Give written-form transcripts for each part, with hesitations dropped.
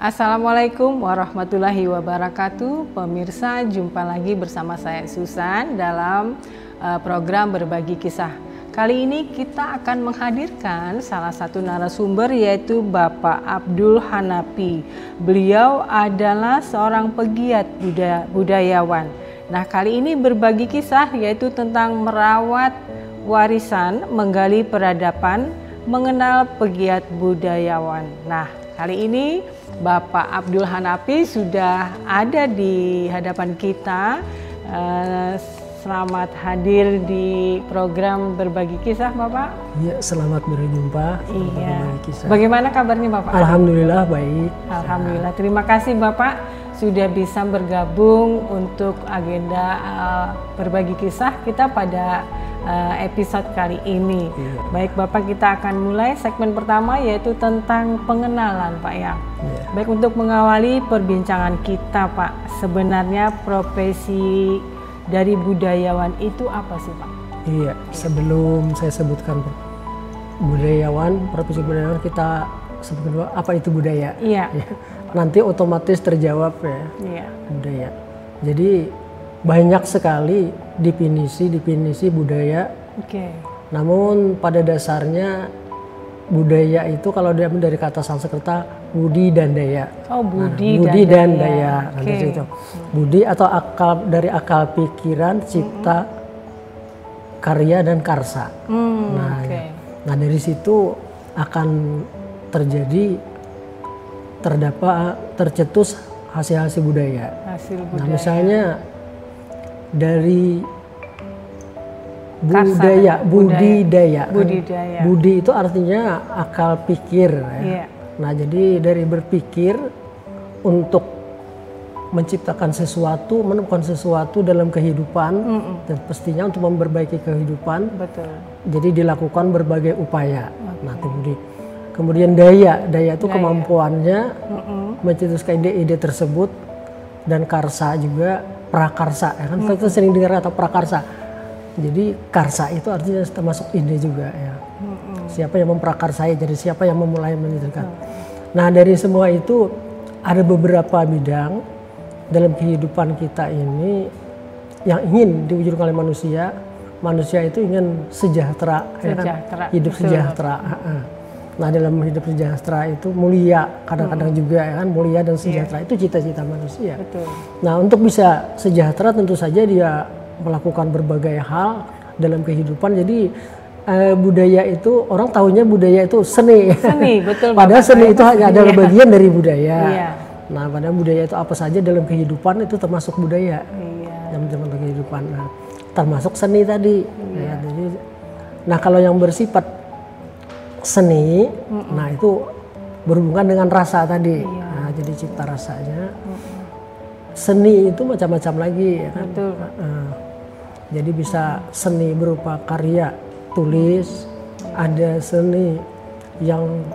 Assalamualaikum warahmatullahi wabarakatuh. Pemirsa, jumpa lagi bersama saya Susan dalam program Berbagi Kisah. Kali ini kita akan menghadirkan salah satu narasumber, yaitu Bapak Abdul Hanafi. Beliau adalah seorang pegiat budayawan. Nah, kali ini berbagi kisah yaitu tentang merawat warisan, menggali peradaban, mengenal pegiat budayawan. Nah, kali ini Bapak Abdul Hanafi sudah ada di hadapan kita. Selamat hadir di program Berbagi Kisah, Bapak. Iya, selamat berjumpa. Iya. Bagaimana kabarnya, Bapak? Alhamdulillah baik. Alhamdulillah. Terima kasih, Bapak, sudah bisa bergabung untuk agenda Berbagi Kisah kita pada episode kali ini. Iya. Baik, Bapak, kita akan mulai segmen pertama, yaitu tentang pengenalan, Pak ya. Iya. Baik, untuk mengawali perbincangan kita, Pak, sebenarnya profesi dari budayawan itu apa sih, Pak? Iya, sebelum saya sebutkan budayawan, profesi budayawan, kita sebutkan dulu apa itu budaya. Iya. Ya. Nanti otomatis terjawab ya. Iya. Budaya. Jadi banyak sekali definisi budaya. Oke. Namun pada dasarnya budaya itu kalau dari kata Sanskerta budi dan daya. Oh, budi, dan daya. Okay. Itu. Budi atau dari akal pikiran, cipta, karya dan karsa. Nah, dari situ akan tercetus hasil-hasil budaya. Nah, misalnya dari budaya. Budi itu artinya akal pikir ya. Yeah. Nah, jadi dari berpikir untuk menciptakan sesuatu, menemukan sesuatu dalam kehidupan, dan pastinya untuk memperbaiki kehidupan. Betul. Jadi dilakukan berbagai upaya. Okay. Nah, itu budi. Kemudian daya itu kemampuannya mencetuskan ide-ide tersebut, dan karsa juga prakarsa. Ya kan? Kita sering dengar kata prakarsa. Jadi karsa itu artinya termasuk ide juga ya. Siapa yang memprakarsai, jadi siapa yang memulai menentukan. Nah, dari semua itu ada beberapa bidang dalam kehidupan kita ini yang ingin diwujudkan oleh manusia. Manusia itu ingin sejahtera. Ya kan? Hidup sejahtera. Nah, dalam hidup sejahtera itu mulia, kadang-kadang juga ya kan, mulia dan sejahtera itu cita-cita manusia. Betul. Nah, untuk bisa sejahtera tentu saja dia melakukan berbagai hal dalam kehidupan. Jadi budaya itu, orang tahunya budaya itu seni. Betul. Padahal seni itu hanya adalah bagian dari budaya. Iya. Nah, padahal budaya itu apa saja dalam kehidupan itu termasuk budaya. Iya. Dalam kehidupan. Nah, termasuk seni tadi. Iya. Ya, jadi, nah, kalau yang bersifat seni, nah itu berhubungan dengan rasa tadi. Iya. Nah, jadi cipta rasanya. Seni itu macam-macam lagi, ya kan? Betul. Jadi bisa seni berupa karya tulis, ada seni yang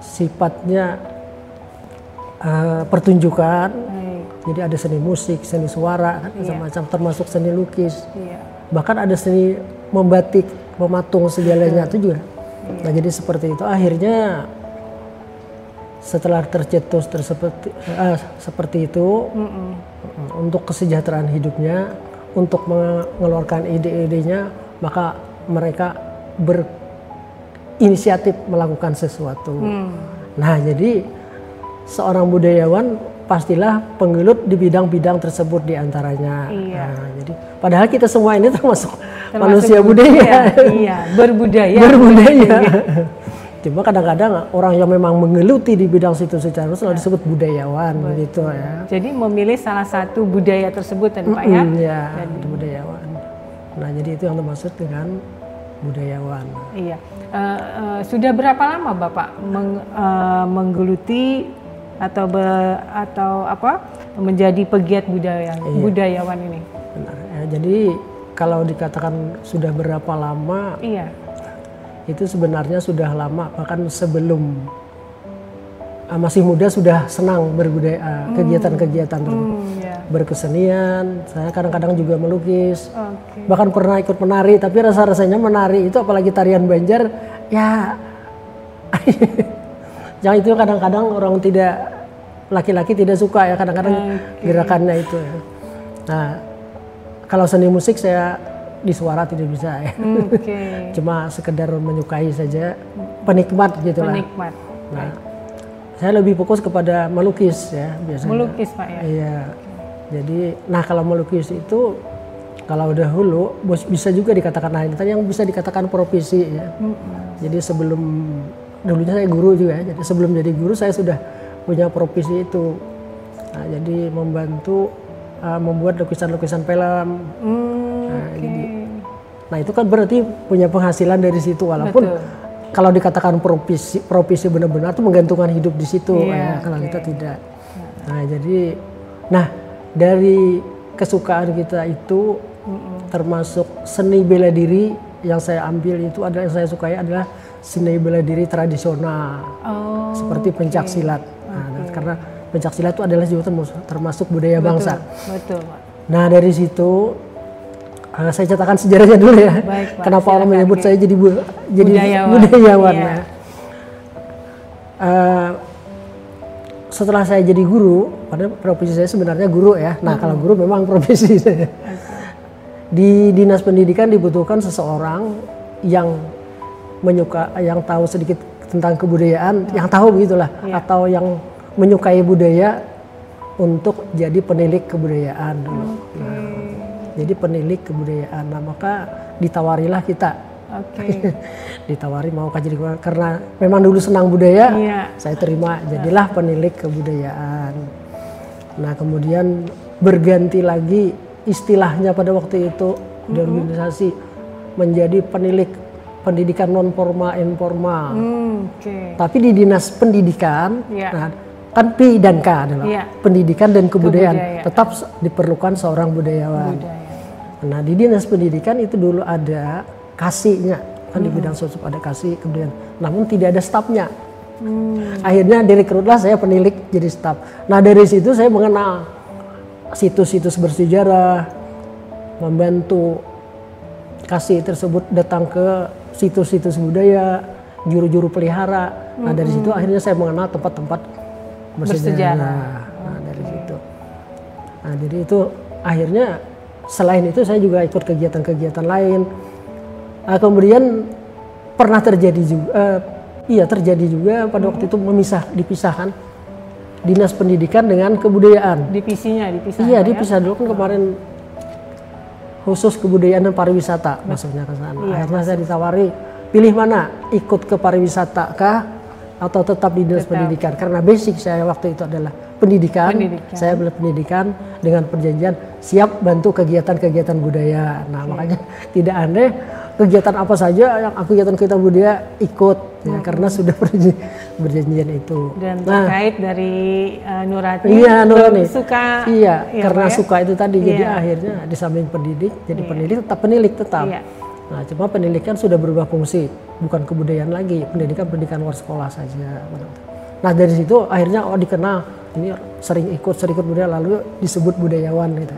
sifatnya pertunjukan. Jadi ada seni musik, seni suara, kan? Macam-macam, termasuk seni lukis. Bahkan ada seni membatik, mematung segalanya itu juga. Nah, jadi seperti itu akhirnya setelah tercetus seperti itu, untuk kesejahteraan hidupnya, untuk mengeluarkan ide-idenya, maka mereka berinisiatif melakukan sesuatu. Nah, jadi seorang budayawan pastilah penggelut di bidang-bidang tersebut diantaranya. Iya. Nah, jadi padahal kita semua ini termasuk manusia budaya. Iya, berbudaya. Cuma kadang-kadang orang yang memang menggeluti di bidang situ secara selalu disebut budayawan. Betul. Begitu ya. Jadi memilih salah satu budaya tersebut tadi, Pak ya? Iya, budayawan. Nah, jadi itu yang dimaksud dengan budayawan. Iya. Sudah berapa lama Bapak menggeluti atau menjadi pegiat budayawan ini? Benar. Ya, jadi kalau dikatakan sudah berapa lama? Iya. Itu sebenarnya sudah lama, bahkan sebelum masih muda sudah senang berbudaya, kegiatan-kegiatan berkesenian. Saya kadang-kadang juga melukis, bahkan pernah ikut menari. Tapi rasa-rasanya menari itu, apalagi tarian Banjar, ya Yang itu kadang-kadang orang laki-laki tidak suka ya kadang-kadang gerakannya itu ya. Nah, kalau seni musik saya di suara tidak bisa ya. Cuma sekedar menyukai saja, penikmat gitu lah. Penikmat. Nah, saya lebih fokus kepada melukis ya biasanya. Melukis Pak ya? Iya. Jadi, nah kalau melukis itu kalau dahulu bisa juga dikatakan yang bisa dikatakan profesi ya. Jadi dulunya saya guru juga ya. Jadi sebelum jadi guru saya sudah punya profesi itu. Nah, jadi membantu membuat lukisan-lukisan film. Nah itu kan berarti punya penghasilan dari situ walaupun kalau dikatakan profesi benar-benar itu menggantungkan hidup di situ kalau kita tidak. Nah jadi dari kesukaan kita itu termasuk seni bela diri yang saya ambil itu adalah yang saya sukai adalah seni bela diri tradisional seperti pencaksilat. Karena pencaksilat itu adalah juga termasuk budaya bangsa. Betul, Pak. Nah dari situ saya ceritakan sejarahnya dulu ya. Baik, Pak. Kenapa orang menyebut saya jadi budayawan. Ya. Setelah saya jadi guru, pada profesi saya sebenarnya guru ya. Nah kalau guru memang profesi saya. Di dinas pendidikan dibutuhkan seseorang yang yang tahu sedikit tentang kebudayaan, yang tahu begitulah, atau yang menyukai budaya untuk jadi penilik kebudayaan dulu. Jadi penilik kebudayaan. Nah maka ditawarilah kita. Ditawari mau jadi karena memang dulu senang budaya, saya terima jadilah penilik kebudayaan. Nah kemudian berganti lagi istilahnya pada waktu itu di organisasi menjadi penilik pendidikan non formal informal. Tapi di dinas pendidikan, nah, kan P dan K adalah pendidikan dan kebudayaan. Tetap diperlukan seorang budayawan. Nah di dinas pendidikan itu dulu ada kasihnya, kan di bidang sosial ada kasih kemudian, namun tidak ada stafnya. Akhirnya direkrutlah saya penilik jadi staf. Nah dari situ saya mengenal situs-situs bersejarah, membantu kasih tersebut datang ke situs-situs budaya, juru-juru pelihara. Nah dari situ akhirnya saya mengenal tempat-tempat bersejarah. Nah dari situ. Nah jadi itu akhirnya selain itu saya juga ikut kegiatan-kegiatan lain. Nah, kemudian pernah terjadi juga pada waktu itu dipisahkan dinas pendidikan dengan kebudayaan. Dipisah. Iya dipisah dulu kan kemarin khusus kebudayaan dan pariwisata maksudnya ke sana. Akhirnya saya ditawari pilih mana, ikut ke pariwisata kah atau tetap di dinas pendidikan, karena basic saya waktu itu adalah pendidikan. Saya belajar pendidikan dengan perjanjian siap bantu kegiatan-kegiatan budaya. Nah makanya tidak aneh kegiatan apa saja yang kegiatan budaya ikut ya, karena sudah perjanjian itu. Dan terkait dari Nurani, Nurani suka karena suka itu tadi, jadi akhirnya di samping pendidik jadi penilik tetap. Nah cuma pendidikan sudah berubah fungsi, bukan kebudayaan lagi, pendidikan luar sekolah saja. Nah dari situ akhirnya dikenal ini sering ikut budaya lalu disebut budayawan gitu.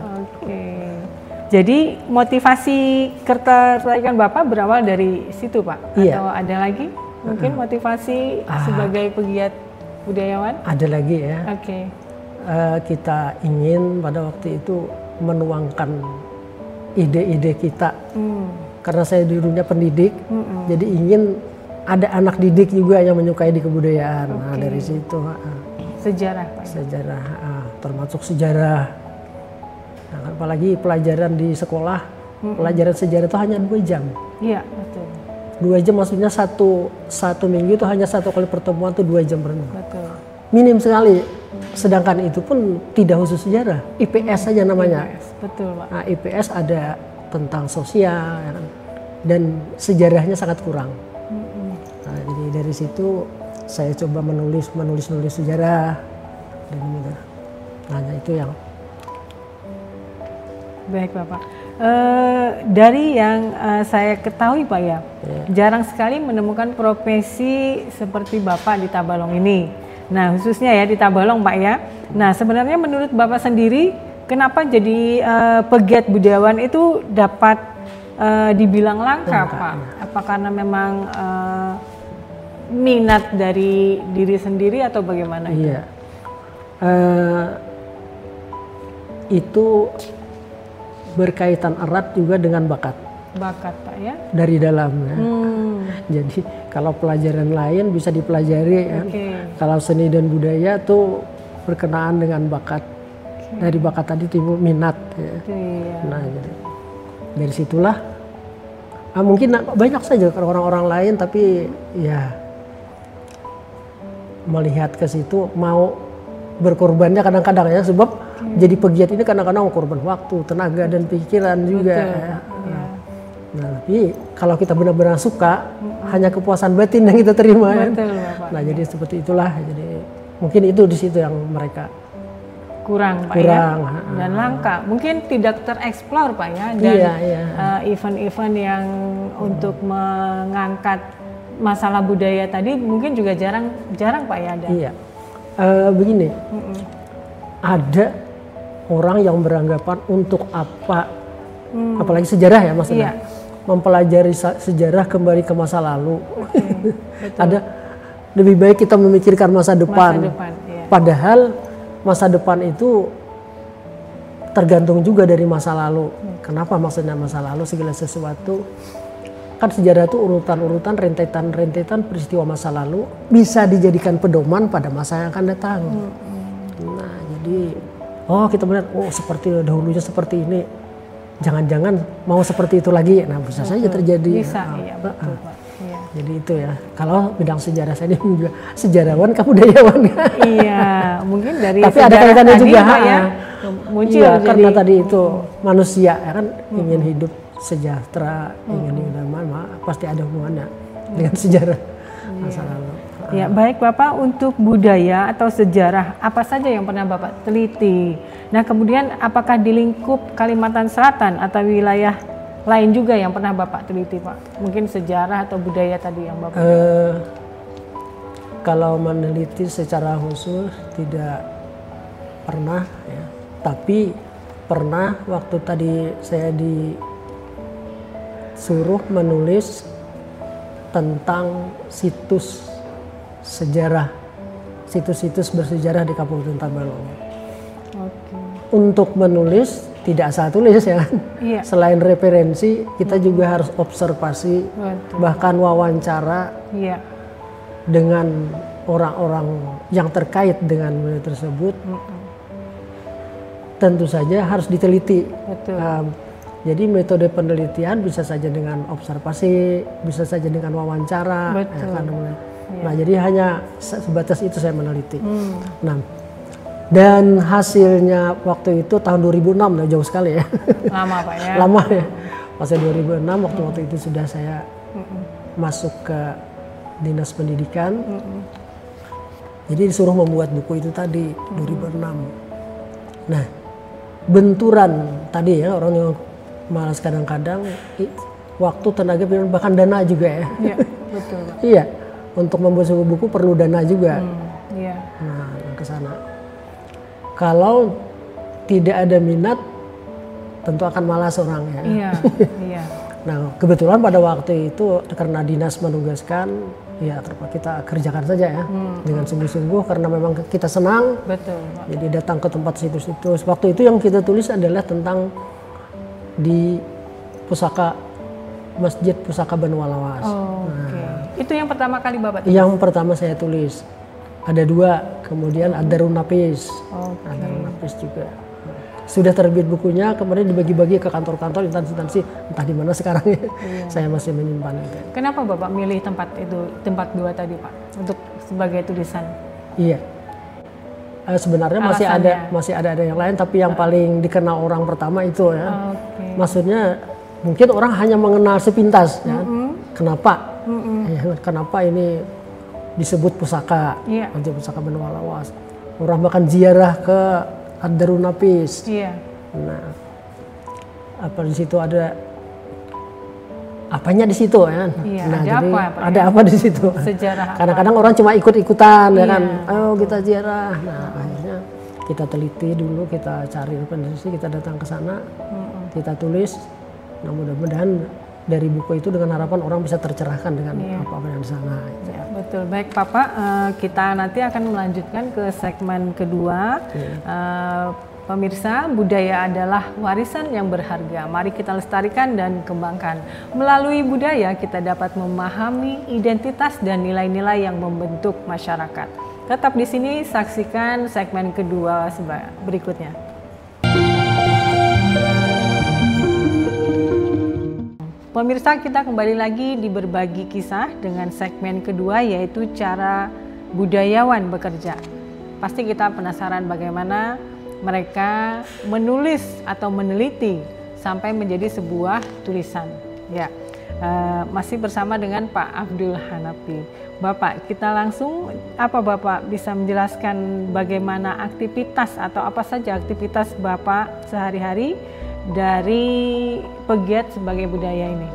Jadi motivasi ketertarikan Bapak berawal dari situ Pak? Atau ada lagi mungkin motivasi sebagai pegiat budayawan? Ada lagi ya. Kita ingin pada waktu itu menuangkan ide-ide kita. Karena saya dulunya pendidik, jadi ingin ada anak didik juga yang menyukai di kebudayaan. Nah dari situ. Sejarah Pak? Sejarah, termasuk sejarah. Nah, apalagi pelajaran di sekolah, pelajaran sejarah itu hanya 2 jam. Iya, betul. 2 jam maksudnya satu minggu itu hanya 1 kali pertemuan tuh 2 jam berenang. Betul. Minim sekali. Sedangkan itu pun tidak khusus sejarah, IPS saja namanya. IPS, betul Pak. Nah, IPS ada tentang sosial ya kan? Dan sejarahnya sangat kurang. Nah, jadi dari situ saya coba menulis sejarah dan gitu. Nah, itu yang baik Bapak. Dari yang saya ketahui Pak ya, jarang sekali menemukan profesi seperti Bapak di Tabalong ini. Nah khususnya ya di Tabalong Pak ya. Nah sebenarnya menurut Bapak sendiri, kenapa jadi pegiat budayawan itu dapat dibilang langka Pak? Apa karena memang minat dari diri sendiri atau bagaimana? Iya, itu berkaitan erat juga dengan bakat. Bakat Pak ya? Dari dalam ya. Jadi kalau pelajaran lain bisa dipelajari ya. Kalau seni dan budaya tuh berkenaan dengan bakat. Dari bakat tadi timbul minat ya. Nah jadi dari situlah mungkin banyak saja orang-orang lain, tapi ya melihat ke situ mau berkorbannya kadang-kadang ya, sebab jadi pegiat ini kadang-kadang korban waktu, tenaga dan pikiran juga. Ya. Nah, tapi kalau kita benar-benar suka, hanya kepuasan batin yang kita terima. Betul, ya. Bapak. Nah, jadi seperti itulah. Jadi mungkin itu di situ yang mereka kurang Pak ya, dan langka. Mungkin tidak tereksplor Pak ya, dan event-event yang untuk mengangkat masalah budaya tadi mungkin juga jarang Pak ya ada. Iya, begini, ada orang yang beranggapan untuk apa, apalagi sejarah ya maksudnya, mempelajari sejarah kembali ke masa lalu. Ada lebih baik kita memikirkan masa depan. Padahal masa depan itu tergantung juga dari masa lalu. Kenapa maksudnya masa lalu? Segala sesuatu kan sejarah itu urutan-urutan, rentetan peristiwa masa lalu bisa dijadikan pedoman pada masa yang akan datang. Nah jadi kita melihat seperti dahulunya seperti ini, jangan-jangan mau seperti itu lagi. Nah bisa saja terjadi. Bisa, iya betul Pak. Jadi itu ya, kalau bidang sejarah saya ini juga sejarawan, budayawan. Iya, mungkin dari tapi ada kaitannya juga ya, muncul jadi, karena tadi itu manusia ya kan ingin hidup sejahtera, ingin hidup damai, pasti ada hubungannya dengan sejarah masa lalu. Ya, baik Bapak, untuk budaya atau sejarah apa saja yang pernah Bapak teliti? Nah, kemudian apakah di lingkup Kalimantan Selatan atau wilayah lain juga yang pernah Bapak teliti Pak? Mungkin sejarah atau budaya tadi yang Bapak kalau meneliti secara khusus tidak pernah ya. Tapi pernah waktu tadi saya disuruh menulis tentang situs sejarah, situs-situs bersejarah di Kabupaten Tabalong. Untuk menulis tidak asal tulis ya. Selain referensi, kita juga harus observasi, bahkan wawancara dengan orang-orang yang terkait dengan budaya tersebut. Tentu saja harus diteliti. Jadi metode penelitian bisa saja dengan observasi, bisa saja dengan wawancara. Nah jadi hanya sebatas itu saya meneliti. Nah, dan hasilnya waktu itu tahun 2006, jauh sekali ya. Lama Pak ya. Lama ya. Masa 2006 waktu itu sudah saya masuk ke Dinas Pendidikan. Jadi disuruh membuat buku itu tadi 2006. Nah, benturan tadi ya, orang yang malas kadang-kadang waktu, tenaga, bahkan dana juga ya. Iya, betul Pak. Iya, untuk membuat sebuah buku perlu dana juga. Nah, ke sana. Kalau tidak ada minat, tentu akan malas orang ya. Nah, kebetulan pada waktu itu karena dinas menugaskan, ya kita kerjakan saja ya dengan sungguh-sungguh karena memang kita senang. Jadi datang ke tempat situs-situs. Waktu itu yang kita tulis adalah tentang di pusaka Masjid Pusaka Benua Lawas. Itu yang pertama kali Bapak tulis? Yang pertama saya tulis. Ada 2, kemudian Ad-Darun Nafis. Ad-Darun Nafis juga. Sudah terbit bukunya, kemudian dibagi-bagi ke kantor-kantor, instansi-instansi, entah di mana sekarang ya. Saya masih menyimpan itu. Kenapa Bapak milih tempat itu, tempat 2 tadi Pak, untuk sebagai tulisan? Iya. Sebenarnya masih ada yang lain, tapi yang paling dikenal orang pertama itu ya. Maksudnya mungkin orang hanya mengenal sepintas ya. Kenapa? Kenapa ini disebut pusaka, Masjid Pusaka Benua Lawas. Orang bahkan ziarah ke Ad-Darun Nafis. Nah, apa di situ ada apanya di situ ya? Nah, jadi ada apa di situ? Sejarah. Kadang-kadang orang cuma ikut-ikutan ya kan. Ayo kita ziarah. Nah, akhirnya kita teliti dulu, kita cari referensi, kita datang ke sana, kita tulis. Nah, mudah-mudahan dari buku itu dengan harapan orang bisa tercerahkan dengan apa-apa yang di sana. Ya, betul. Baik Bapak, kita nanti akan melanjutkan ke segmen kedua. Pemirsa, budaya adalah warisan yang berharga. Mari kita lestarikan dan kembangkan. Melalui budaya kita dapat memahami identitas dan nilai-nilai yang membentuk masyarakat. Tetap di sini, saksikan segmen kedua berikutnya. Pemirsa, kita kembali lagi di Berbagi Kisah dengan segmen kedua, yaitu cara budayawan bekerja. Pasti kita penasaran bagaimana mereka menulis atau meneliti sampai menjadi sebuah tulisan. Ya, masih bersama dengan Pak Abdul Hanafi. Bapak, kita langsung, apa Bapak bisa menjelaskan bagaimana aktivitas atau apa saja aktivitas Bapak sehari-hari dari pegiat sebagai budaya ini?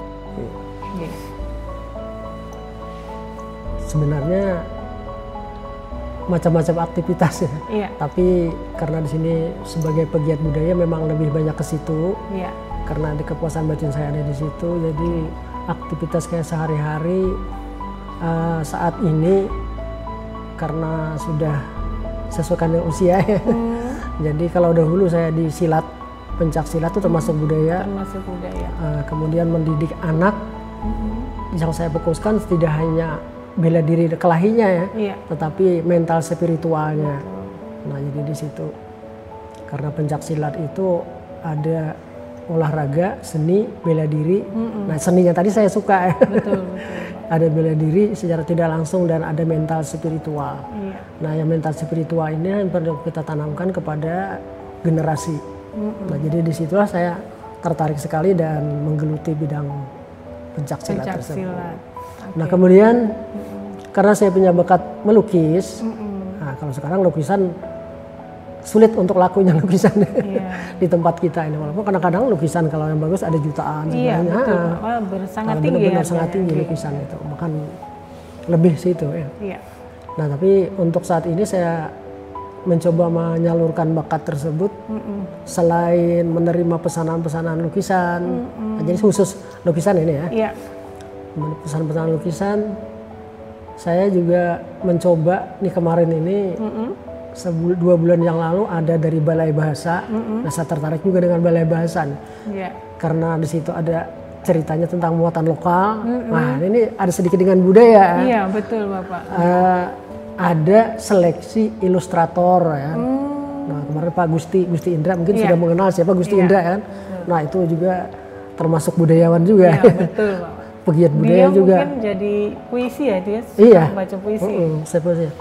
Yes. Sebenarnya macam-macam aktivitas ya. Iya. Tapi karena di sini sebagai pegiat budaya memang lebih banyak ke situ. Iya. Karena di kepuasan batin saya ada di situ, jadi aktivitas kayak sehari-hari saat ini karena sudah sesuai dengan usia ya. Jadi kalau dahulu saya di silat, pencak silat itu termasuk budaya. Termasuk budaya. Kemudian mendidik anak yang saya fokuskan tidak hanya bela diri kelahinya ya, tetapi mental spiritualnya. Nah jadi di situ karena pencak silat itu ada olahraga, seni, bela diri. Nah seninya tadi saya suka ya. Betul. Ada bela diri secara tidak langsung dan ada mental spiritual. Nah yang mental spiritual ini yang perlu kita tanamkan kepada generasi. Nah jadi disitulah saya tertarik sekali dan menggeluti bidang pencak silat tersebut. Nah kemudian karena saya punya bakat melukis, nah kalau sekarang lukisan sulit untuk lakunya lukisan di tempat kita ini, walaupun kadang-kadang lukisan kalau yang bagus ada jutaan sebenarnya. Sangat tinggi. Benar-benar sangat tinggi lukisan itu, bahkan lebih situ ya. Nah tapi untuk saat ini saya mencoba menyalurkan bakat tersebut selain menerima pesanan-pesanan lukisan, nah, jadi khusus lukisan ini ya. Pesan-pesanan lukisan, saya juga mencoba nih kemarin ini 2 bulan yang lalu ada dari Balai Bahasa. Nah saya tertarik juga dengan Balai Bahasa karena di situ ada ceritanya tentang muatan lokal. Nah ini ada sedikit dengan budaya. Iya betul Bapak. Ada seleksi ilustrator ya. Nah kemarin Pak Gusti Indra mungkin sudah mengenal siapa Gusti Indra kan. Nah itu juga termasuk budayawan juga. Iya betul Bapak. Pegiat budaya juga. Mungkin jadi puisi ya dia. Iya. Baca puisi.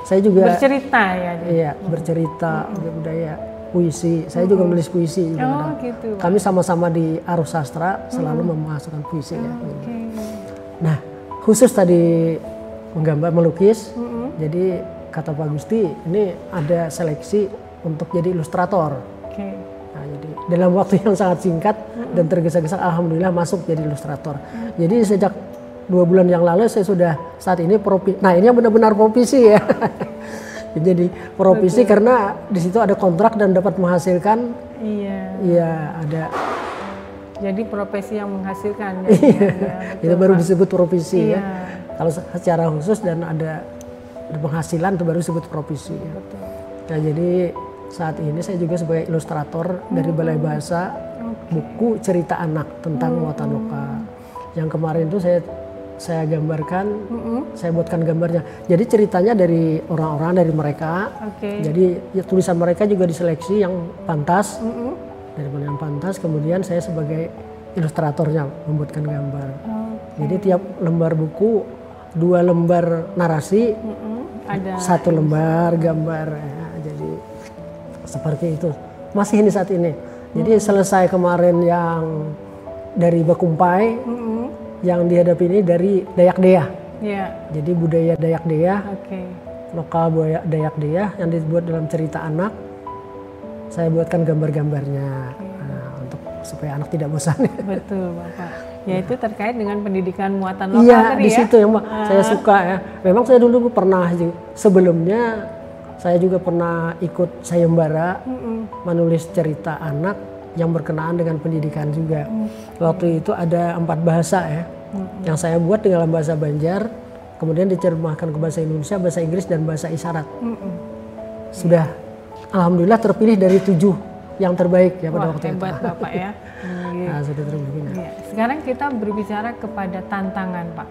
Saya juga bercerita ya. Dia. Iya bercerita budaya, puisi. Saya juga menulis puisi. Oh gitu. Kami sama-sama di Arus Sastra selalu memasukkan puisi ya. Nah khusus tadi menggambar melukis. Jadi kata Pak Gusti ini ada seleksi untuk jadi ilustrator. Nah, jadi dalam waktu yang sangat singkat dan tergesa-gesa alhamdulillah masuk jadi ilustrator. Jadi sejak 2 bulan yang lalu saya sudah saat ini nah ini yang benar-benar profesi ya. Jadi profesi karena di situ ada kontrak dan dapat menghasilkan. Iya ada. Jadi profesi yang menghasilkan. Itu baru disebut profesi ya. Kalau secara khusus dan ada penghasilan itu baru disebut profesi. Nah jadi saat ini saya juga sebagai ilustrator dari Balai Bahasa buku cerita anak tentang muatan lokal. Yang kemarin itu saya gambarkan, saya buatkan gambarnya. Jadi ceritanya dari orang-orang, dari mereka. Jadi ya, tulisan mereka juga diseleksi yang pantas, dari mana yang pantas. Kemudian saya sebagai ilustratornya membuatkan gambar. Jadi tiap lembar buku 2 lembar narasi, ada 1 lembar gambar. Ya, jadi seperti itu. Masih ini saat ini. Jadi selesai kemarin yang dari Bakumpai, yang dihadapi ini dari Dayak Deah. Jadi budaya Dayak Deah, lokal budaya Dayak Deah yang dibuat dalam cerita anak. Saya buatkan gambar-gambarnya untuk supaya anak tidak bosan. Betul Bapak. Yaitu terkait dengan pendidikan muatan lokal Iya, tadi di situ yang saya suka ya. Memang saya dulu pernah sebelumnya saya juga pernah ikut sayembara menulis cerita anak yang berkenaan dengan pendidikan juga. Waktu itu ada 4 bahasa ya, yang saya buat dalam bahasa Banjar, kemudian diterjemahkan ke bahasa Indonesia, bahasa Inggris, dan bahasa isyarat. Sudah alhamdulillah terpilih dari 7 yang terbaik ya pada waktu hebat itu. Bapak ya. Nah, sudah terpilih. Ya. Sekarang kita berbicara kepada tantangan Pak.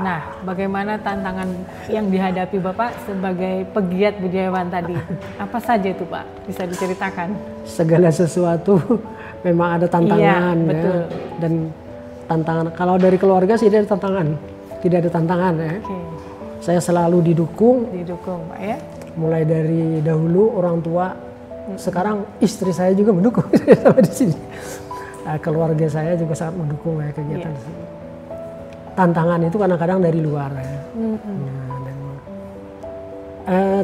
Nah, bagaimana tantangan yang dihadapi Bapak sebagai pegiat budayawan tadi? Apa saja itu Pak? Bisa diceritakan? Segala sesuatu memang ada tantangan ya. Dan tantangan, kalau dari keluarga sih ada tantangan. Tidak ada tantangan ya. Saya selalu didukung. Didukung Pak ya. Mulai dari dahulu orang tua, sekarang istri saya juga mendukung sama di sini. Keluarga saya juga sangat mendukung ya kegiatan di sini. Tantangan itu kadang-kadang dari luar ya.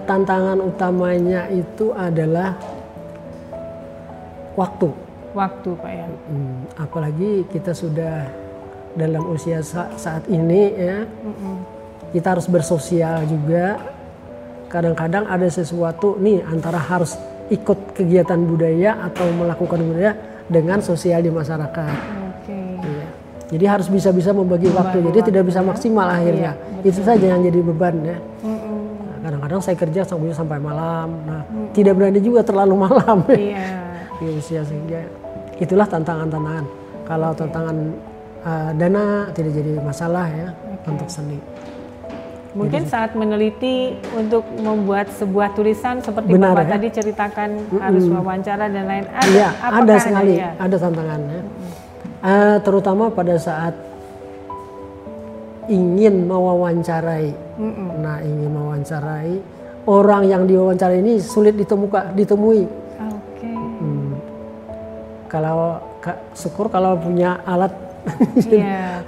Tantangan utamanya itu adalah waktu. Waktu Pak ya. Apalagi kita sudah dalam usia saat ini ya. Kita harus bersosial juga. Kadang-kadang ada sesuatu nih antara harus ikut kegiatan budaya atau melakukan budaya dengan sosial di masyarakat. Iya. Jadi harus bisa-bisa membagi waktu. Jadi tidak bisa maksimal akhirnya. Itu saja yang jadi beban ya. Nah, kadang-kadang saya kerja sampai malam. Nah, tidak berani juga terlalu malam. Di usia sehingga itulah tantangan-tantangan. Kalau tantangan dana tidak jadi masalah ya untuk seni. Mungkin saat meneliti untuk membuat sebuah tulisan seperti Bapak tadi ceritakan harus wawancara dan lain. Ada sekali, ada tantangannya. Terutama pada saat ingin mewawancarai. Nah, ingin mewawancarai orang yang diwawancarai ini sulit ditemui. Kalau syukur kalau punya alat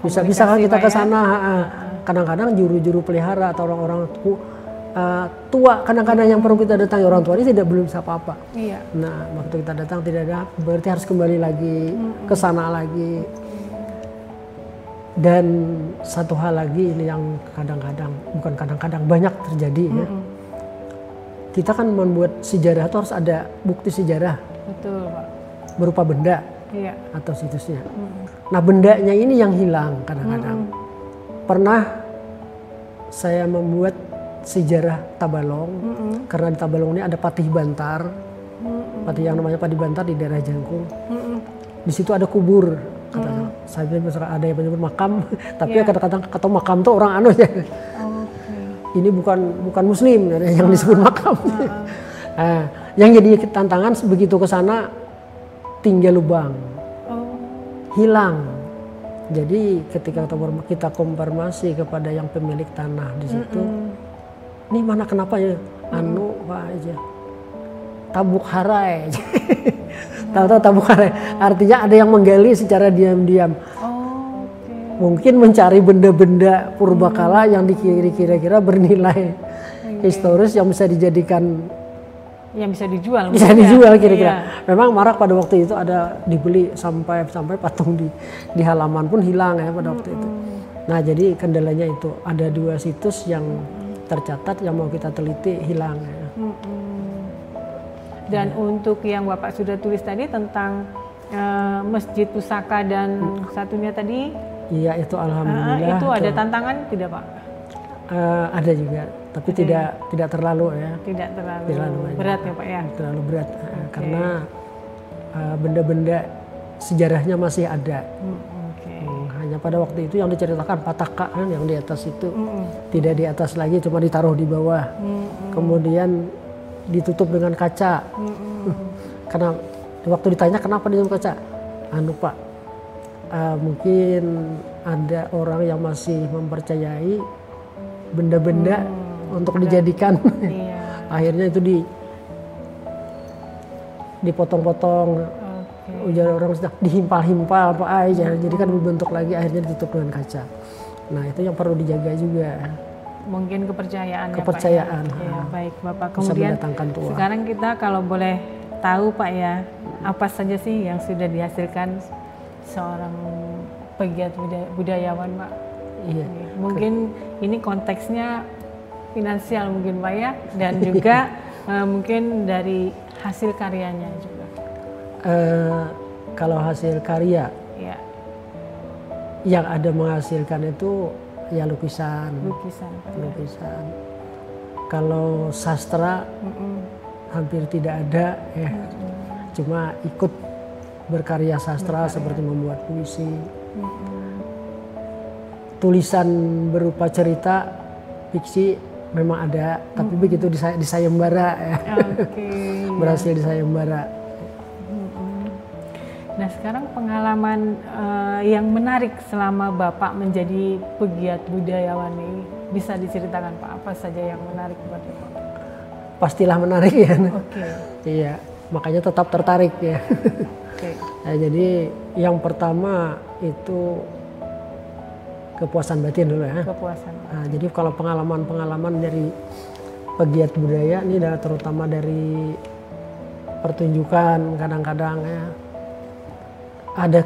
bisa kita ke sana. Kadang-kadang juru-juru pelihara atau orang-orang tua kadang-kadang yang perlu kita datangi, orang tua ini belum bisa apa-apa. Nah, waktu kita datang tidak ada, berarti harus kembali lagi ke sana lagi. Dan satu hal lagi ini yang kadang-kadang, bukan kadang-kadang, banyak terjadi ya. Kita kan membuat sejarah itu harus ada bukti sejarah. Betul Pak. Berupa benda atau situsnya. Nah, bendanya ini yang hilang kadang-kadang. Pernah saya membuat sejarah Tabalong, karena di Tabalong ini ada Patih Bantar, Patih yang namanya Patih Bantar di daerah Jangkung. Di situ ada kubur, katanya. Saya bilang ada yang menyebut makam, tapi kadang-kadang kata makam tuh orang anu ya. Ini bukan Muslim, ada yang disebut makam. Yang jadi tantangan begitu ke sana tinggal lubang, hilang. Jadi ketika kita konfirmasi kepada yang pemilik tanah di situ, ini mana kenapa ya? Pak aja, tabuk harai. Tahu-tahu tabuk harai, artinya ada yang menggali secara diam-diam. Mungkin mencari benda-benda purbakala yang kira-kira bernilai historis yang bisa dijadikan. Yang bisa dijual. Bisa dijual kira-kira. Memang marak pada waktu itu ada dibeli sampai patung di halaman pun hilang ya pada waktu itu. Nah, jadi kendalanya itu ada 2 situs yang tercatat yang mau kita teliti hilang ya. Dan untuk yang Bapak sudah tulis tadi tentang Masjid Pusaka dan satunya tadi? Iya, itu alhamdulillah. Itu ada tantangan tidak Pak? Ada juga, tapi tidak terlalu ya. Tidak terlalu berat ya Pak ya? Terlalu berat, karena benda-benda sejarahnya masih ada. Hanya pada waktu itu yang diceritakan pataka kan yang di atas itu, tidak di atas lagi, cuma ditaruh di bawah. Kemudian ditutup dengan kaca. Karena waktu ditanya kenapa ditutup kaca, Pak, mungkin ada orang yang masih mempercayai benda-benda untuk dijadikan. Akhirnya itu dipotong-potong, ujar orang sudah dihimpal-himpal apa aja, jadi kan berbentuk lagi, akhirnya ditutup dengan kaca. Nah, itu yang perlu dijaga juga. Mungkin kepercayaan. Pak ya? Ya, baik Bapak. Kemudian sekarang kita kalau boleh tahu Pak ya, apa saja sih yang sudah dihasilkan seorang pegiat budayawan Pak? Iya. Mungkin ini konteksnya finansial mungkin Pak ya, dan juga mungkin dari hasil karyanya juga. Kalau hasil karya yang ada menghasilkan itu ya lukisan. Kalau sastra hampir tidak ada ya. Cuma ikut berkarya sastra seperti membuat puisi. Tulisan berupa cerita fiksi memang ada, tapi begitu di sayembara ya. Berhasil di sayembara. Nah, sekarang pengalaman yang menarik selama Bapak menjadi pegiat budayawan ini bisa diceritakan Pak, apa saja yang menarik buat Bapak? Pastilah menarik ya. Iya, makanya tetap tertarik ya. Nah, jadi yang pertama itu kepuasan batin dulu ya. Nah, jadi kalau pengalaman-pengalaman dari pegiat budaya ini terutama dari pertunjukan kadang-kadang ya. Ada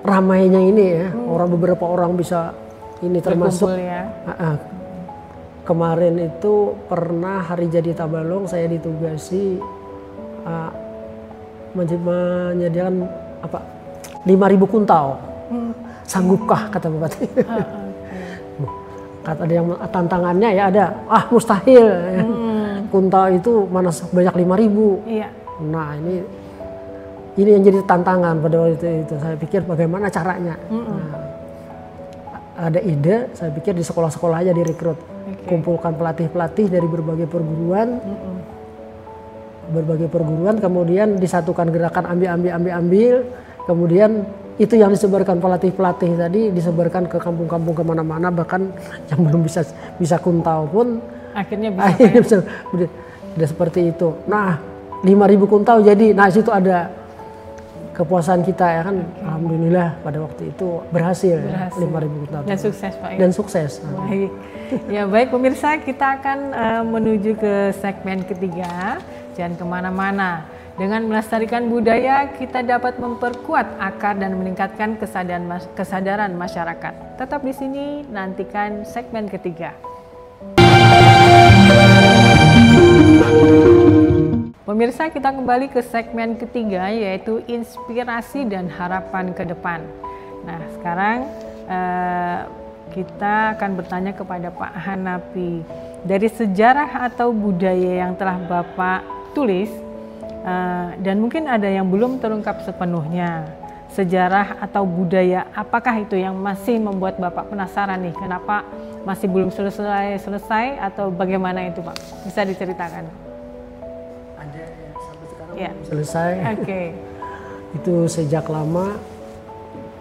ramainya ini ya, beberapa orang bisa ini termasuk ya. Kemarin itu pernah hari jadi Tabalong saya ditugasi menyediakan 5.000 kuntau. Sanggupkah kata Bupati? Kata ada yang tantangannya ya ada, mustahil. Kuntau itu mana banyak 5.000. Iya. Nah ini yang jadi tantangan pada waktu itu. Saya pikir bagaimana caranya. Nah, ada ide, saya pikir di sekolah-sekolah aja direkrut. Kumpulkan pelatih-pelatih dari berbagai perguruan. Kemudian disatukan gerakan ambil. Kemudian itu yang disebarkan pelatih-pelatih tadi disebarkan ke kampung-kampung kemana-mana, bahkan yang belum bisa kuntau pun akhirnya bisa. Udah seperti itu. Nah 5.000 kuntau jadi, nah situ ada kepuasan kita ya kan. Alhamdulillah pada waktu itu berhasil. 5.000 kuntau. Dan sukses Pak. Dan sukses. Baik. Ya baik pemirsa, kita akan menuju ke segmen ketiga. Jangan kemana-mana. Dengan melestarikan budaya, kita dapat memperkuat akar dan meningkatkan kesadaran masyarakat. Tetap di sini, nantikan segmen ketiga. Pemirsa, kita kembali ke segmen ketiga, yaitu inspirasi dan harapan ke depan. Nah, sekarang kita akan bertanya kepada Pak Hanapi. Dari sejarah atau budaya yang telah Bapak tulis, dan mungkin ada yang belum terungkap sepenuhnya, sejarah atau budaya apakah itu yang masih membuat Bapak penasaran nih, kenapa masih belum selesai atau bagaimana itu Pak? Bisa diceritakan? Ada yang sampai sekarang belum selesai. Itu sejak lama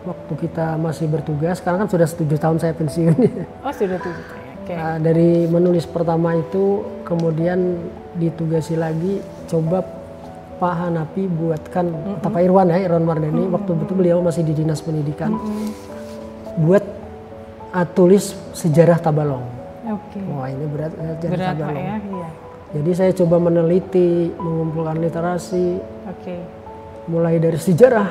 waktu kita masih bertugas. Sekarang kan sudah 7 tahun saya pensiun. Oh sudah 7 tahun. Dari menulis pertama itu kemudian ditugasi lagi, coba Pak Hanapi buatkan, atau Pak Irwan Mardani, waktu itu beliau masih di Dinas Pendidikan, buat tulis sejarah Tabalong. Wah ini berat Tabalong. Pak, ya? Iya. Jadi saya coba meneliti, mengumpulkan literasi, mulai dari sejarah,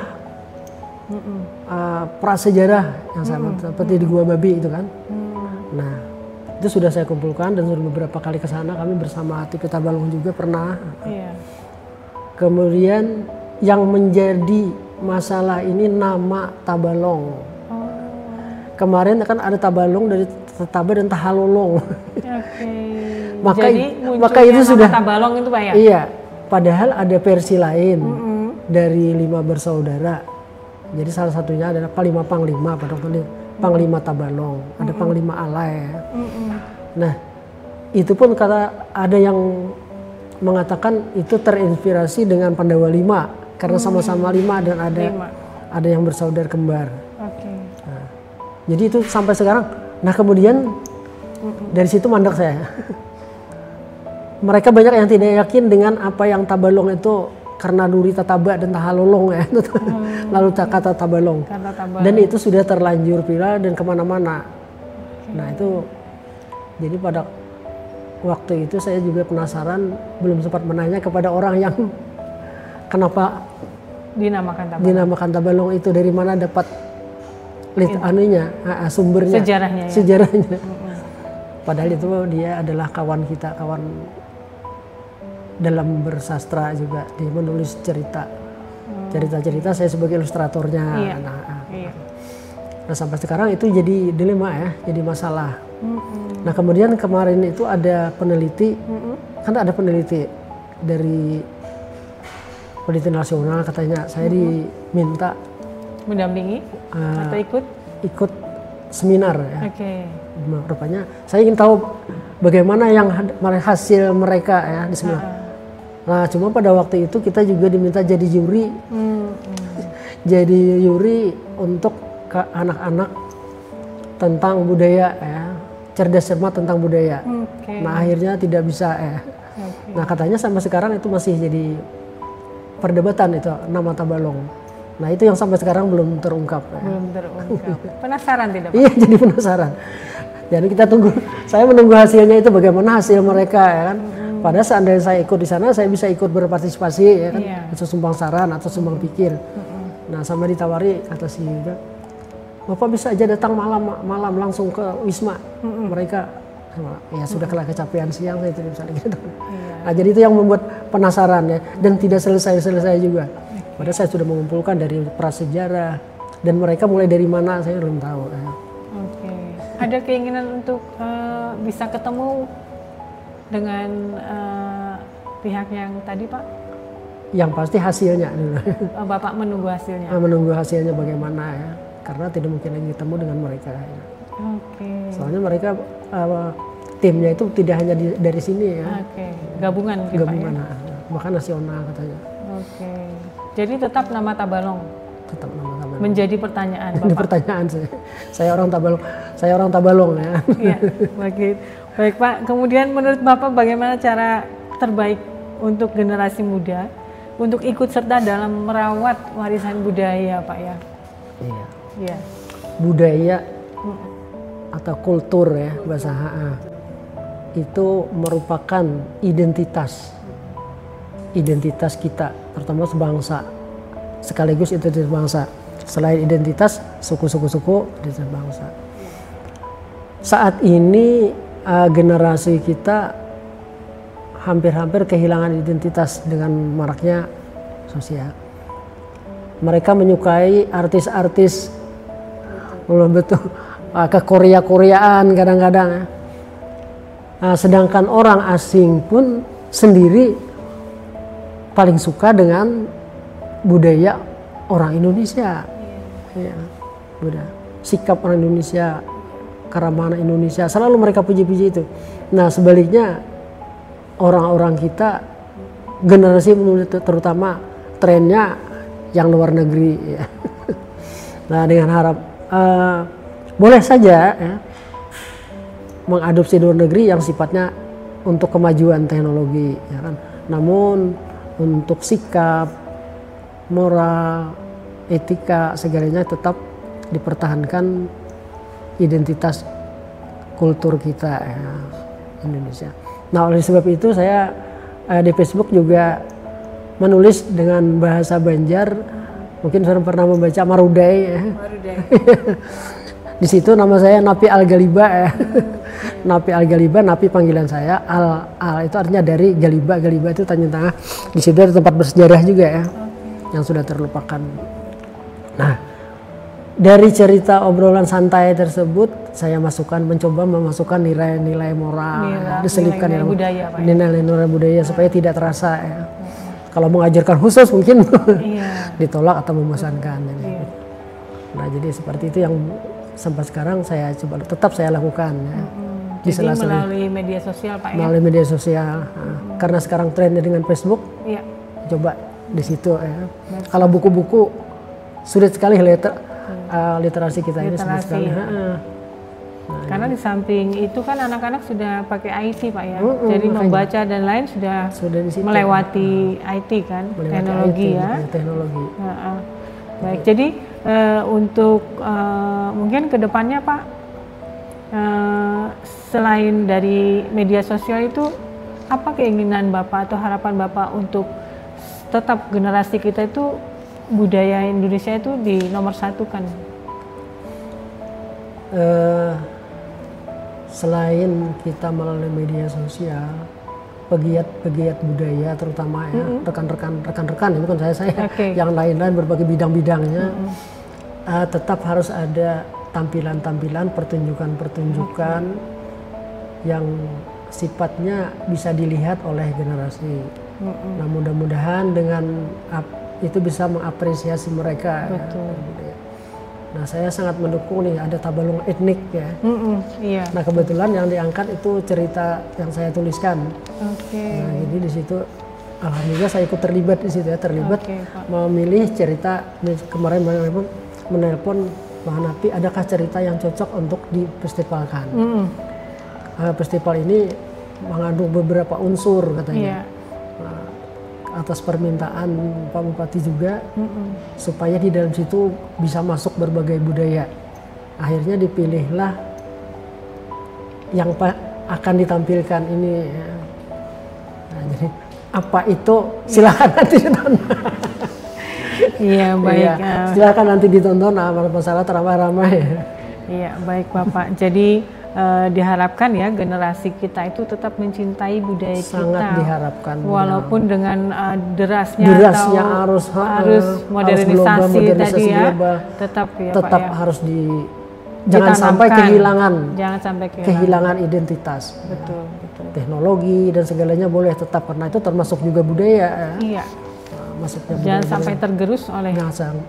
prasejarah yang sama seperti di Gua Babi itu kan. Nah itu sudah saya kumpulkan dan sudah beberapa kali ke sana, kami bersama TV Tabalong juga pernah. Kemudian yang menjadi masalah ini nama Tabalong. Kemarin kan ada Tabalong dari Taba dan Tahalolong. Maka itu sudah Tabalong itu Pak ya? Iya, padahal ada versi lain dari 5 bersaudara. Jadi salah satunya adalah Panglima pada waktu itu Panglima Tabalong, ada Panglima Alai. Nah, itu pun kata ada yang mengatakan itu terinspirasi dengan Pandawa 5 karena sama-sama 5 dan ada yang bersaudara kembar. Nah, jadi itu sampai sekarang. Nah kemudian dari situ mandek saya. Mereka banyak yang tidak yakin dengan apa yang Tabalong itu karena Duri Tataba dan Tahalolong ya. Lalu kata Tabalong. Dan itu sudah terlanjur viral dan kemana-mana. Nah itu jadi pada waktu itu saya juga penasaran, belum sempat menanya kepada orang yang kenapa dinamakan Tabalong itu, dari mana dapat sumbernya, sejarahnya. Padahal itu dia adalah kawan kita, kawan dalam bersastra juga, dia menulis cerita. cerita-cerita saya sebagai ilustratornya. Nah sampai sekarang itu jadi dilema ya, jadi masalah. Nah kemudian kemarin itu ada peneliti, kan ada peneliti dari peneliti nasional, katanya saya diminta mendampingi atau ikut seminar ya. Rupanya saya ingin tahu bagaimana yang hasil mereka ya di seminar. Nah cuma pada waktu itu kita juga diminta jadi juri, jadi juri untuk ke anak-anak tentang budaya ya, cerdas cermat tentang budaya. Nah akhirnya tidak bisa ya. Nah katanya sampai sekarang itu masih jadi perdebatan itu nama Tabalong. Nah itu yang sampai sekarang belum terungkap. Ya. Belum terungkap. Penasaran tidak Pak? Iya jadi penasaran. Jadi kita tunggu, saya menunggu hasilnya itu bagaimana hasil mereka ya kan. Padahal seandainya saya ikut di sana, saya bisa ikut berpartisipasi ya kan, atau sumbang saran atau sumbang pikir. Nah sampai ditawari kata si Yuda, Bapak bisa aja datang malam langsung ke Wisma. Mereka ya sudah kecapean siang, saya tidak bisa gitu. Nah jadi itu yang membuat penasaran ya, dan tidak selesai juga. Padahal saya sudah mengumpulkan dari prasejarah dan mereka mulai dari mana saya belum tahu. Ya. Ada keinginan untuk bisa ketemu dengan pihak yang tadi Pak? Yang pasti hasilnya. Bapak menunggu hasilnya? Menunggu hasilnya bagaimana ya, karena tidak mungkin lagi ketemu dengan mereka. Ya. Soalnya mereka timnya itu tidak hanya dari sini ya. Gabungan Pak ya? Bahkan nasional katanya. Jadi tetap nama Tabalong? Tetap nama Tabalong. Menjadi pertanyaan Bapak? Ini pertanyaan saya orang Tabalong. Saya orang Tabalong ya. Iya, baik Pak. Kemudian menurut Bapak bagaimana cara terbaik untuk generasi muda untuk ikut serta dalam merawat warisan budaya Pak ya? Iya. Budaya atau kultur ya bahasa HA itu merupakan identitas kita, terutama sebangsa, sekaligus identitas bangsa. Selain identitas suku-suku identitas bangsa. Saat ini generasi kita hampir-hampir kehilangan identitas dengan maraknya sosial. Mereka menyukai artis-artis, betul ke Korea-Koreaan kadang-kadang. Sedangkan orang asing pun sendiri paling suka dengan budaya orang Indonesia, sikap orang Indonesia, keramahan Indonesia, selalu mereka puji-puji itu. Nah sebaliknya orang-orang kita, generasi terutama trennya yang luar negeri. Ya. Nah dengan harap boleh saja ya, mengadopsi luar negeri yang sifatnya untuk kemajuan teknologi, ya kan. Namun untuk sikap, moral, etika, segalanya tetap dipertahankan identitas kultur kita ya, Indonesia. Nah oleh sebab itu saya di Facebook juga menulis dengan bahasa Banjar. Mungkin sudah pernah membaca Marudai ya. Di situ nama saya Napi Al-Galiba ya. Napi Al-Galiba, Napi panggilan saya, Al itu artinya dari Galiba itu Tanjung Tengah. Di situ ada tempat bersejarah juga ya, yang sudah terlupakan. Nah, dari cerita obrolan santai tersebut, saya mencoba memasukkan nilai-nilai moral, diselipkan nilai-nilai budaya supaya tidak terasa ya. Kalau mengajarkan khusus mungkin ditolak atau membosankan. Nah, jadi seperti itu yang sampai sekarang saya coba tetap saya lakukan ya. Jadi melalui media sosial Pak ya? Melalui media sosial. Karena sekarang trennya dengan Facebook, coba di situ ya. Kalau buku-buku sulit sekali literasi kita ini sulit sekali. Karena di samping itu kan anak-anak sudah pakai IT Pak ya. Jadi membaca dan lain sudah melewati IT kan, teknologi ya. Teknologi. Baik, jadi untuk mungkin kedepannya Pak, selain dari media sosial itu, apa keinginan Bapak atau harapan Bapak untuk tetap generasi kita itu budaya Indonesia itu dinomorsatukan? Selain kita melalui media sosial, pegiat budaya, terutama ya rekan-rekan itu kan saya yang lain-lain berbagai bidang-bidangnya, tetap harus ada tampilan-tampilan, pertunjukan-pertunjukan yang sifatnya bisa dilihat oleh generasi. Nah, mudah-mudahan dengan itu bisa mengapresiasi mereka. Betul. Ya. Nah, saya sangat mendukung nih ada tabalung etnik ya. Iya. Nah, kebetulan yang diangkat itu cerita yang saya tuliskan. Nah, jadi di situ alhamdulillah saya ikut terlibat di situ ya, memilih cerita. Kemarin memang menelpon Mbak Hanapi, adakah cerita yang cocok untuk difestivalkan? Festival ini mengandung beberapa unsur katanya. Nah, atas permintaan Pak Bupati juga, supaya di dalam situ bisa masuk berbagai budaya. Akhirnya dipilihlah yang akan ditampilkan ini. Nah, jadi apa itu silakan nanti ditonton. Iya, baik. Silakan nanti ditonton, masalah teramai-ramai. Iya, baik Bapak. Jadi diharapkan ya generasi kita itu tetap mencintai budaya sangat kita. Diharapkan. Walaupun dengan derasnya arus modernisasi tadi ya, tetap ya Pak ya. Harus jangan sampai kehilangan identitas. Betul. Teknologi dan segalanya boleh tetap, karena itu termasuk juga budaya. Iya. Jangan sampai tergerus oleh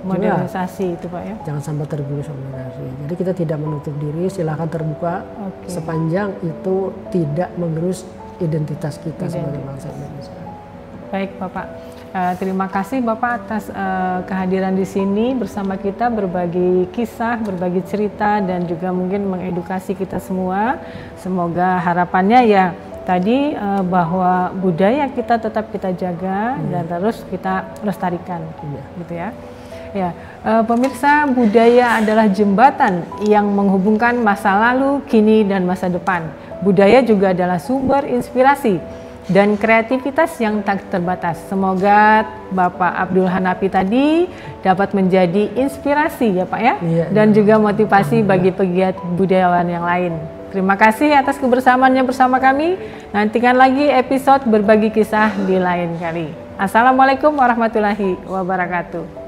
modernisasi itu Pak ya. Jangan sampai tergerus oleh modernisasi. Jadi kita tidak menutup diri, silakan terbuka sepanjang itu tidak mengerus identitas kita sebagai bangsa Indonesia. Baik Bapak, terima kasih Bapak atas kehadiran di sini bersama kita, berbagi kisah, berbagi cerita, dan juga mungkin mengedukasi kita semua. Semoga harapannya ya tadi bahwa budaya kita tetap kita jaga dan terus kita lestarikan, gitu ya. Ya, pemirsa, budaya adalah jembatan yang menghubungkan masa lalu, kini, dan masa depan. Budaya juga adalah sumber inspirasi dan kreativitas yang tak terbatas. Semoga Bapak Abdul Hanapi tadi dapat menjadi inspirasi ya Pak ya, dan juga motivasi bagi pegiat budayawan yang lain. Terima kasih atas kebersamaannya bersama kami. Nantikan lagi episode berbagi kisah di lain kali. Assalamualaikum warahmatullahi wabarakatuh.